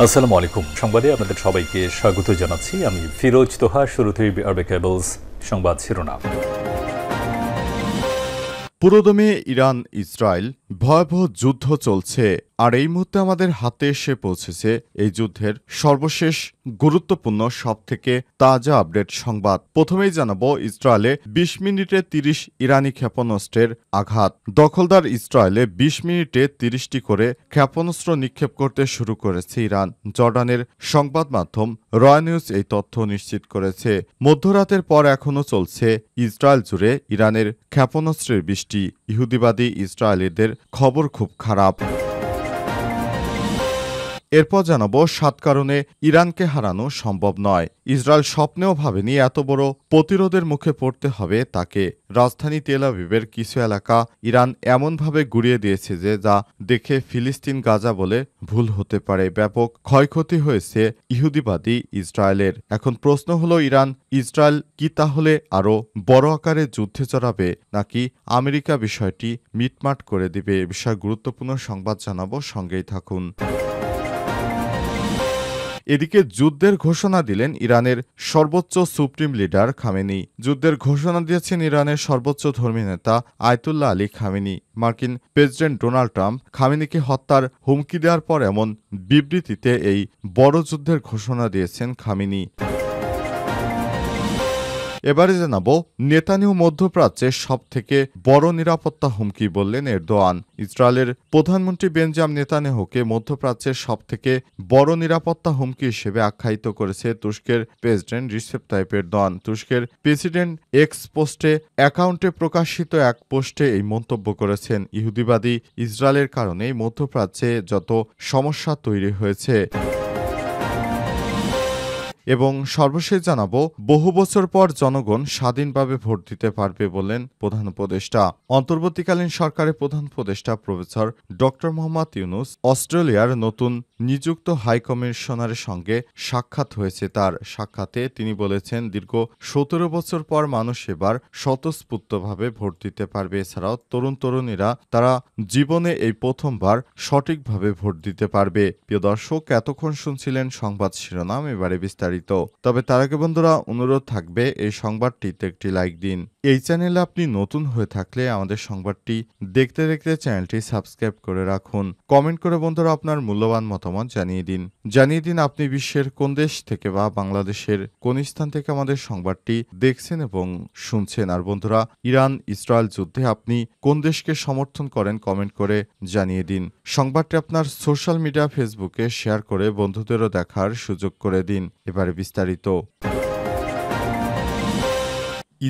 আসসালামু আলাইকুম। সংবাদে আপনাদের সবাইকে স্বাগত জানাচ্ছি। আমি ফিরোজ তোহা। শুরুতেই আরবে কেবলস সংবাদ শিরোনাম। পুরোদমে ইরান ইসরায়েল ভয়াবহ যুদ্ধ চলছে, আর এই মুহূর্তে আমাদের হাতে এসে পৌঁছেছে এই যুদ্ধের সর্বশেষ গুরুত্বপূর্ণ সবথেকে তাজা আপডেট সংবাদ। প্রথমেই জানাবো ইসরায়েলে ২০ মিনিটে ৩০ ইরানি ক্ষেপণাস্ত্রের আঘাত। দখলদার ইসরায়েলে ২০ মিনিটে ৩০টি করে ক্ষেপণাস্ত্র নিক্ষেপ করতে শুরু করেছে ইরান। জর্ডানের সংবাদ মাধ্যম রয় নিউজ এই তথ্য নিশ্চিত করেছে। মধ্যরাতের পর এখনও চলছে ইসরায়েল জুড়ে ইরানের ক্ষেপণাস্ত্রের বৃষ্টি। ইহুদিবাদী ইসরায়েলিদের খবর খুব খারাপ। এরপর জানাবো ৭ কারণে ইরানকে হারানো সম্ভব নয়। ইসরায়েল স্বপ্নেও ভাবেনি এত বড় প্রতিরোধের মুখে পড়তে হবে তাকে। রাজধানী তেল আবিবের কিছু এলাকা ইরান এমনভাবে গুড়িয়ে দিয়েছে যে যা দেখে ফিলিস্তিন গাজা বলে ভুল হতে পারে। ব্যাপক ক্ষয়ক্ষতি হয়েছে ইহুদিবাদী ইসরায়েলের। এখন প্রশ্ন হলো, ইসরায়েল কি তাহলে আরও বড় আকারে যুদ্ধে জড়াবে, নাকি আমেরিকা বিষয়টি মিটমাট করে দিবে? এ বিষয়ে গুরুত্বপূর্ণ সংবাদ জানাবো, সঙ্গেই থাকুন। এদিকে যুদ্ধের ঘোষণা দিলেন ইরানের সর্বোচ্চ সুপ্রিম লিডার খামেনি। যুদ্ধের ঘোষণা দিয়েছেন ইরানের সর্বোচ্চ ধর্মী নেতা আয়াতুল্লাহ আলী খামেনি। মার্কিন প্রেসিডেন্ট ডোনাল্ড ট্রাম্প খামেনিকে হত্যার হুমকি দেওয়ার পর এমন বিবৃতিতে এই বড় যুদ্ধের ঘোষণা দিয়েছেন খামেনি। এবারে জানাবো নেতানিয়াহু মধ্যপ্রাচ্যের সবথেকে বড় নিরাপত্তা হুমকি বললেন এরদোয়ান। ইসরায়েলের প্রধানমন্ত্রী বেঞ্জামিন নেতানিয়াহুকে মধ্যপ্রাচ্যের সবথেকে বড় নিরাপত্তা হুমকি হিসেবে আখ্যায়িত করেছে তুরস্কের প্রেসিডেন্ট রিসেপ তাইপ এরদোয়ান। তুরস্কের প্রেসিডেন্ট এক্স পোস্টে অ্যাকাউন্টে প্রকাশিত এক পোস্টে এই মন্তব্য করেছেন। ইহুদিবাদী ইসরায়েলের কারণেই মধ্যপ্রাচ্যে যত সমস্যা তৈরি হয়েছে। এবং সর্বশেষ জানাবো বহু বছর পর জনগণ স্বাধীনভাবে ভোট দিতে পারবে বললেন প্রধান উপদেষ্টা। অন্তর্বর্তীকালীন সরকারের প্রধান উপদেষ্টা প্রফেসর ড মোহাম্মদ ইউনূস অস্ট্রেলিয়ার নতুন নিযুক্ত হাই কমিশনারের সঙ্গে সাক্ষাৎ হয়েছে। তার সাক্ষাতে তিনি বলেছেন, দীর্ঘ ১৭ বছর পর মানুষ এবার স্বতঃস্ফূর্তভাবে ভোট দিতে পারবে। এছাড়াও তরুণীরা তারা জীবনে এই প্রথমবার সঠিকভাবে ভোট দিতে পারবে। প্রিয় দর্শক, এতক্ষণ শুনছিলেন সংবাদ শিরোনাম, এবারে বিস্তারিত। তবে তার আগে বন্ধুরা, অনুরোধ থাকবে এই সংবাদটিতে একটি লাইক দিন। এই চ্যানেলে আপনি নতুন হয়ে থাকলে আমাদের সংবাদটি দেখতে দেখতে চ্যানেলটি সাবস্ক্রাইব করে রাখুন। কমেন্ট করে বন্ধুরা আপনার মূল্যবান মতামত জানিয়ে দিন আপনি বিশ্বের কোন দেশ থেকে বা বাংলাদেশের কোন স্থান থেকে আমাদের সংবাদটি দেখছেন এবং শুনছেন। আর বন্ধুরা, ইরান ইসরায়েল যুদ্ধে আপনি কোন দেশকে সমর্থন করেন কমেন্ট করে জানিয়ে দিন। সংবাদটি আপনার সোশ্যাল মিডিয়া ফেসবুকে শেয়ার করে বন্ধুদেরও দেখার সুযোগ করে দিন। এবারে বিস্তারিত।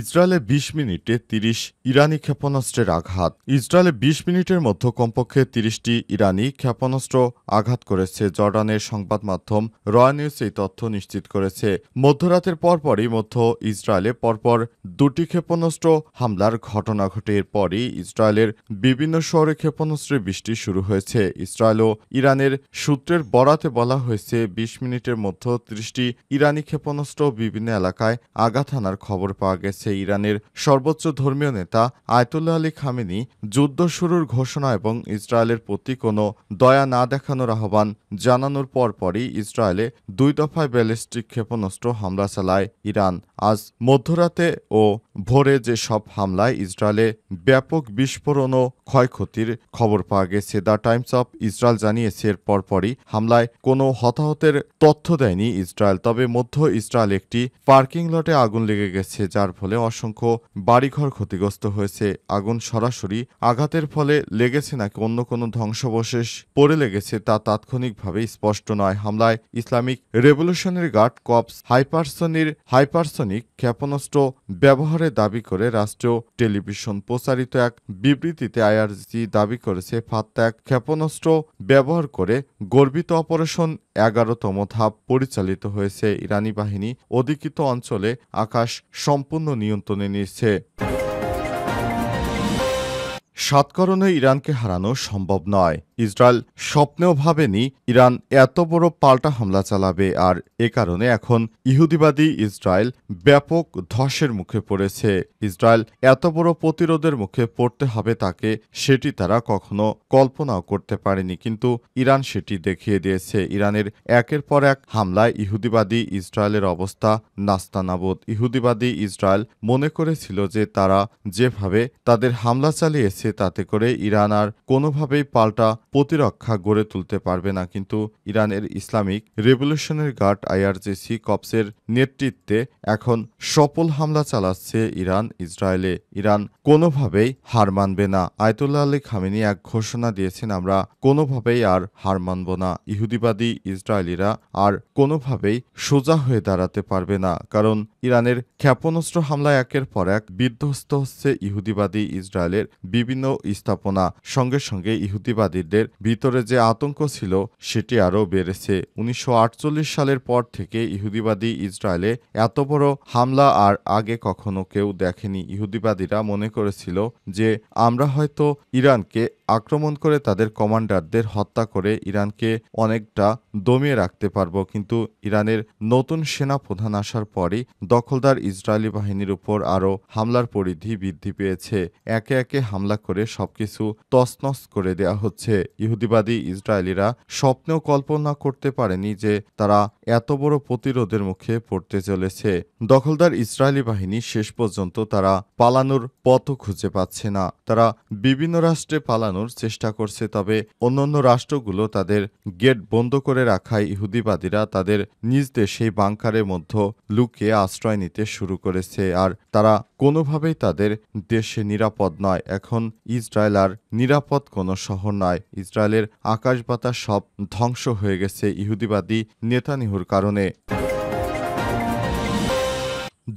ইসরায়েলে ২০ মিনিটে ৩০ ইরানি ক্ষেপণাস্ত্রের আঘাত। ইসরায়েলে ২০ মিনিটের মধ্যে কমপক্ষে ৩০টি ইরানি ক্ষেপণাস্ত্র আঘাত করেছে। জর্ডানের সংবাদ মাধ্যম রয় নিউজ এই তথ্য নিশ্চিত করেছে। মধ্যরাতের পরপরই ইসরায়েলে পরপর ২টি ক্ষেপণাস্ত্র হামলার ঘটনা ঘটে। এরপরই ইসরায়েলের বিভিন্ন শহরে ক্ষেপণাস্ত্রের বৃষ্টি শুরু হয়েছে। ইসরায়েল ও ইরানের সূত্রের বরাতে বলা হয়েছে, ২০ মিনিটের মধ্যে ৩০টি ইরানি ক্ষেপণাস্ত্র বিভিন্ন এলাকায় আঘাত হানার খবর পাওয়া গেছে। ইরানের সর্বোচ্চ ধর্মীয় নেতা আয়াতুল্লাহ আলী খামেনি যুদ্ধ শুরুর ঘোষণা এবং ইসরায়েলের প্রতি কোনো দয়া না দেখানোর আহ্বান জানানোর পরপরই ইসরায়েলে ২ দফায় ব্যালিস্টিক ক্ষেপণাস্ত্র হামলা চালায় ইরান। আজ মধ্যরাতে ও ভোরে যেসব হামলায় ইসরায়েলে ব্যাপক বিস্ফোরণ ও ক্ষয়ক্ষতির খবর পাওয়া গেছে। দ্য টাইমস অফ ইসরায়েল জানিয়েছে, এর পরপরই হামলায় কোনো হতাহতের তথ্য দেয়নি ইসরায়েল। তবে মধ্য ইসরায়েল একটি পার্কিং লটে আগুন লেগে গেছে, যার ফলে অসংখ্য বাড়িঘর ক্ষতিগ্রস্ত হয়েছে। আগুন সরাসরি আঘাতের ফলে লেগেছে নাকি অন্য কোনো ধ্বংসাবশেষ পড়ে লেগেছে তা তাৎক্ষণিকভাবে স্পষ্ট নয়। হামলায় Islamic revolutionary guard corps hypersonic ক্ষেপণাস্ত্র ব্যবহারের দাবি করে রাষ্ট্রীয় টেলিভিশন প্রচারিত এক বিবৃতিতে আইআরজি দাবি করেছে, ফাত্তা এক ক্ষেপণাস্ত্র ব্যবহার করে গর্বিত অপারেশন ১১তম ধাপ পরিচালিত হয়েছে। ইরানি বাহিনী অধিকৃত অঞ্চলে আকাশ সম্পূর্ণ নিয়ন্ত্রণে নিচ্ছে। সাত কারণে ইরানকে হারানো সম্ভব নয়। ইসরায়েল স্বপ্নেও ভাবেনি ইরান এত বড় পাল্টা হামলা চালাবে, আর এ কারণে এখন ইহুদিবাদী ইসরায়েল ব্যাপক ধসের মুখে পড়েছে। ইসরায়েল এত বড় প্রতিরোধের মুখে পড়তে হবে তাকে, সেটি তারা কখনো কল্পনাও করতে পারেনি, কিন্তু ইরান সেটি দেখিয়ে দিয়েছে। ইরানের একের পর এক হামলায় ইহুদিবাদী ইসরায়েলের অবস্থা নাস্তানাবুদ। ইহুদিবাদী ইসরায়েল মনে করেছিল যে তারা যেভাবে তাদের হামলা চালিয়েছে তাতে করে ইরান আর কোনোভাবেই পাল্টা প্রতিরক্ষা গড়ে তুলতে পারবে না, কিন্তু ইরানের ইসলামিক রেভলিউশনারি গার্ড আইআরজিসি কপসের নেতৃত্বে এখন সফল হামলা চালাচ্ছে ইরান ইসরায়েলে। ইরান কোনোভাবেই হার মানবে না। আয়াতুল্লাহ আলী খামেনি এক ঘোষণা দিয়েছেন, আমরা কোনোভাবেই আর হার মানব না। ইহুদিবাদী ইসরায়েলিরা আর কোনোভাবেই সোজা হয়ে দাঁড়াতে পারবে না, কারণ ইরানের ক্ষেপণাস্ত্র হামলায় একের পর এক বিধ্বস্ত হচ্ছে ইহুদিবাদী ইসরায়েলের বিভিন্ন স্থাপনা। সঙ্গে সঙ্গে ইহুদিবাদীদের ভিতরে যে আতঙ্ক ছিল সেটি আরও বেড়েছে। 1948 সালের পর থেকে ইহুদিবাদী ইসরায়েলে এত বড় হামলা আর আগে কখনো কেউ দেখেনি। ইহুদিবাদীরা মনে করেছিল যে আমরা হয়তো ইরানকে আক্রমণ করে তাদের কমান্ডারদের হত্যা করে ইরানকে অনেকটা দমিয়ে রাখতে পারব, কিন্তু ইরানের নতুন সেনা প্রধান আসার পরই দখলদার ইসরায়েলি বাহিনীর উপর আরও হামলার পরিধি বৃদ্ধি পেয়েছে। একে একে হামলা করে সবকিছু তছনছ করে দেয়া হচ্ছে। ইহুদিবাদী ইসরায়েলিরা স্বপ্নেও কল্পনা করতে পারেনি যে তারা এত বড় প্রতিরোধের মুখে পড়তে চলেছে। দখলদার ইসরায়েলি বাহিনী শেষ পর্যন্ত তারা পালানোর পথও খুঁজে পাচ্ছে না। তারা বিভিন্ন রাষ্ট্রে পালানোর চেষ্টা করছে, তবে অন্যান্য রাষ্ট্রগুলো তাদের গেট বন্ধ করে রাখায় ইহুদিবাদীরা তাদের নিজ দেশেই বাংকারের মধ্যে লুকিয়ে আশ্রয় নিতে শুরু করেছে, আর তারা কোনোভাবেই তাদের দেশে নিরাপদ নয়। এখন ইসরায়েল আর নিরাপদ কোনো শহর নয়। ইসরায়েলের আকাশ বাতাস সব ধ্বংস হয়ে গেছে ইহুদিবাদী নেতানিয়াহুর কারণে।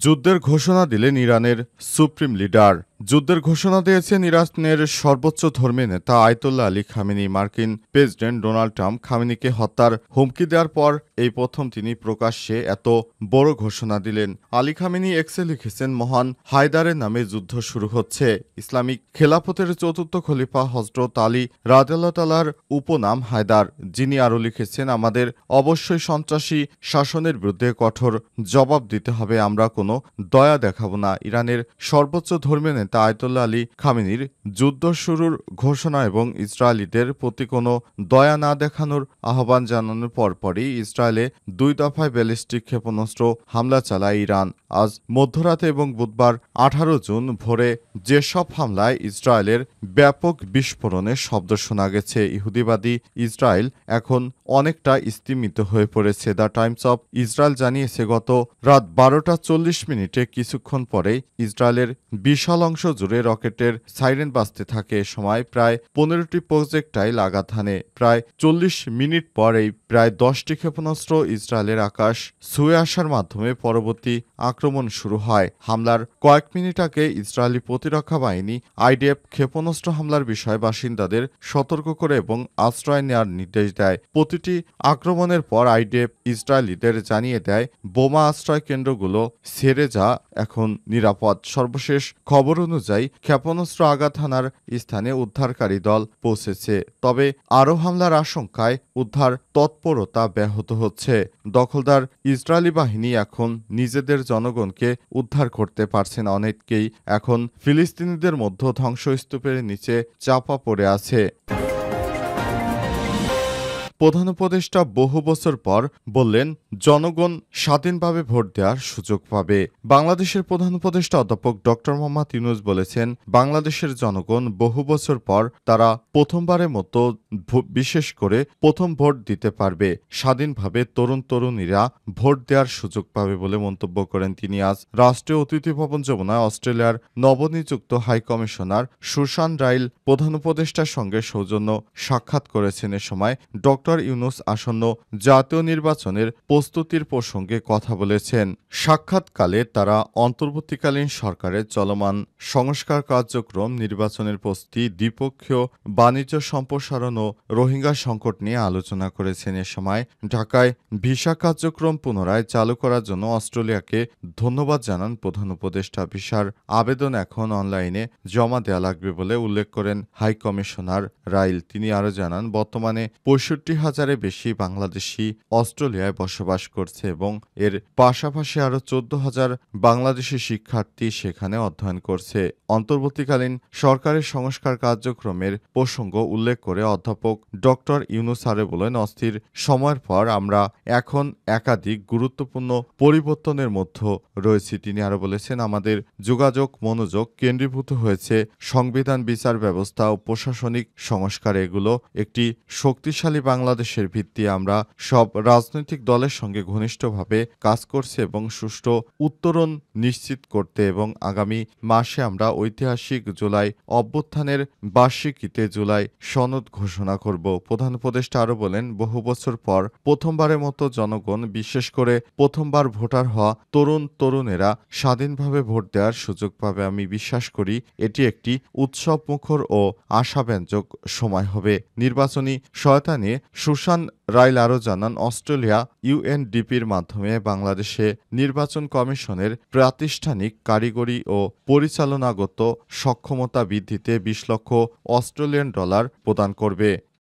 যুদ্ধের ঘোষণা দিলেন ইরানের সুপ্রিম লিডার। যুদ্ধের ঘোষণা দিয়েছেন ইরানের সর্বোচ্চ ধর্মীয় নেতা আয়াতুল্লাহ আলী খামেনি। মার্কিন প্রেসিডেন্ট ডোনাল্ড ট্রাম্প খামেনিকে হত্যার হুমকি দেওয়ার পর এই প্রথম তিনি প্রকাশ্যে এত বড় ঘোষণা দিলেন। আলী খামেনি এক্সে লিখেছেন, মহান হায়দারের নামে যুদ্ধ শুরু হচ্ছে। ইসলামিক খেলাফতের চতুর্থ খলিফা হযরত আলী রাদিয়াল্লাহু তাআলার উপনাম হায়দার। যিনি আরও লিখেছেন, আমাদের অবশ্যই সন্ত্রাসী শাসনের বিরুদ্ধে কঠোর জবাব দিতে হবে, আমরা কোনো দয়া দেখাবো না। ইরানের সর্বোচ্চ ধর্মীয় নেতা আয়াতুল্লাহ আলী খামেনির যুদ্ধ শুরুর ঘোষণা এবং ইসরায়েলিদের প্রতি কোনো দয়া না দেখানোর আহ্বান জানানোর পরপরই ইসরায়েলে 2 দফায় ব্যালিস্টিক ক্ষেপণাস্ত্র হামলা চালায় ইরান। আজ মধ্যরাতে এবং বুধবার 18 জুন ভোরে যেসব হামলায় ইসরায়েলের ব্যাপক বিস্ফোরণের শব্দ শোনা গেছে। ইহুদিবাদী ইসরায়েল এখন অনেকটা স্তিমিত হয়ে পড়েছে। দ্য টাইমস অফ ইসরায়েল জানিয়েছে, গত রাত 12:40 কিছুক্ষণ পরেই ইসরায়েলের বিশাল অংশ জুড়ে রকেটের সাইরেন বাজতে থাকে। এ সময় প্রায় 15টি প্রজেক্টাইল আঘাত হানে। প্রায় 40 মিনিট পরেই প্রায় 10টি ক্ষেপণাস্ত্র ইসরায়েলের আকাশ ছুঁয়ে আসার মাধ্যমে পরবর্তী আক্রমণ শুরু হয়। হামলার কয়েক মিনিট আগে ইসরায়েলি প্রতিরক্ষা বাহিনী আইডিএফ ক্ষেপণাস্ত্র হামলার বিষয়ে বাসিন্দাদের সতর্ক করে এবং আশ্রয় নেওয়ার নির্দেশ দেয়। প্রতিটি আক্রমণের পর আইডিএফ ইসরায়েলিদের জানিয়ে দেয় বোমা আশ্রয় কেন্দ্রগুলো ছেড়ে যা এখন নিরাপদ। সর্বশেষ খবর অনুযায়ী ক্ষেপণাস্ত্র আঘাত হানার স্থানে উদ্ধারকারী দল পৌঁছেছে, তবে আরও হামলার আশঙ্কায় উদ্ধার তৎপরতা ব্যাহত হচ্ছে। দখলদার ইসরায়েলি বাহিনী এখন নিজেদের জনগণকে উদ্ধার করতে পারছে না। অনেকেই এখন ফিলিস্তিনিদের মধ্যে ধ্বংসস্তূপের নিচে চাপা পড়ে আছে। প্রধান উপদেষ্টা বহু বছর পর বললেন, জনগণ স্বাধীনভাবে ভোট দেওয়ার সুযোগ পাবে। বাংলাদেশের প্রধান উপদেষ্টা অধ্যাপক ডক্টর মোহাম্মদ ইউনূস বলেছেন, বাংলাদেশের জনগণ বহু বছর পর তারা প্রথমবারের মতো বিশেষ করে প্রথম ভোট দিতে পারবে। স্বাধীনভাবে তরুণ তরুণীরা ভোট দেওয়ার সুযোগ পাবে বলে মন্তব্য করেন তিনি। আজ রাষ্ট্রীয় অতিথি ভবন যমুনায় অস্ট্রেলিয়ার নবনিযুক্ত হাই কমিশনার সুশান রাইল প্রধান উপদেষ্টার সঙ্গে সৌজন্য সাক্ষাৎ করেছেন। এ সময় ডক্টর ডক্টর ইউনূস আসন্ন জাতীয় নির্বাচনের প্রস্তুতির প্রসঙ্গে কথা বলেছেন। সাক্ষাৎকালে তারা অন্তর্বর্তীকালীন সরকারের চলমান সংস্কার কার্যক্রম, নির্বাচনের প্রস্তুতি, দ্বিপক্ষীয় বাণিজ্য সম্প্রসারণ ও রোহিঙ্গা সংকট নিয়ে আলোচনা করেছেন। এ সময় ঢাকায় ভিসা কার্যক্রম পুনরায় চালু করার জন্য অস্ট্রেলিয়াকে ধন্যবাদ জানান প্রধান উপদেষ্টা। ভিসার আবেদন এখন অনলাইনে জমা দেওয়া লাগবে বলে উল্লেখ করেন হাই কমিশনার রাইল। তিনি আরও জানান, বর্তমানে ৬৫,০০০-এর বেশি বাংলাদেশি অস্ট্রেলিয়ায় বসবাস করছে এবং এর পাশাপাশি আরও ১৪,০০০ বাংলাদেশি শিক্ষার্থী সেখানে অধ্যয়ন করছে। অন্তর্বর্তীকালীন সরকারের সংস্কার কার্যক্রমের প্রসঙ্গ উল্লেখ করে অধ্যাপক ডক্টর ইউনূস আরও বলেন, অস্থির সময়ের পর আমরা এখন একাধিক গুরুত্বপূর্ণ পরিবর্তনের মধ্যে রয়েছি। তিনি আরও বলেছেন, আমাদের যোগাযোগ মনোযোগ কেন্দ্রীভূত হয়েছে সংবিধান, বিচার ব্যবস্থা ও প্রশাসনিক সংস্কার। এগুলো একটি শক্তিশালী বাংলাদেশের ভিত্তি। আমরা সব রাজনৈতিক দলের সঙ্গে ঘনিষ্ঠভাবে কাজ করছি এবং সুষ্ঠু উত্তরণ নিশ্চিত করতে এবং আগামী মাসে আমরা ঐতিহাসিক জুলাই অভ্যুত্থানের বার্ষিকীতে জুলাই সনদ ঘোষণা করব। প্রধান উপদেষ্টা আরও বলেন, বহু বছর পর প্রথমবারের মতো জনগণ, বিশেষ করে প্রথমবার ভোটার হওয়া তরুণেরা স্বাধীনভাবে ভোট দেওয়ার সুযোগ পাবে। আমি বিশ্বাস করি এটি একটি উৎসবমুখর ও আশাব্যঞ্জক সময় হবে। নির্বাচনী সহায়তা নিয়ে সুশান রাইল আরও জানান, অস্ট্রেলিয়া ইউএনডিপির মাধ্যমে বাংলাদেশে নির্বাচন কমিশনের প্রাতিষ্ঠানিক, কারিগরি ও পরিচালনাগত সক্ষমতা বৃদ্ধিতে ২০ লক্ষ অস্ট্রেলিয়ান ডলার প্রদান করবে।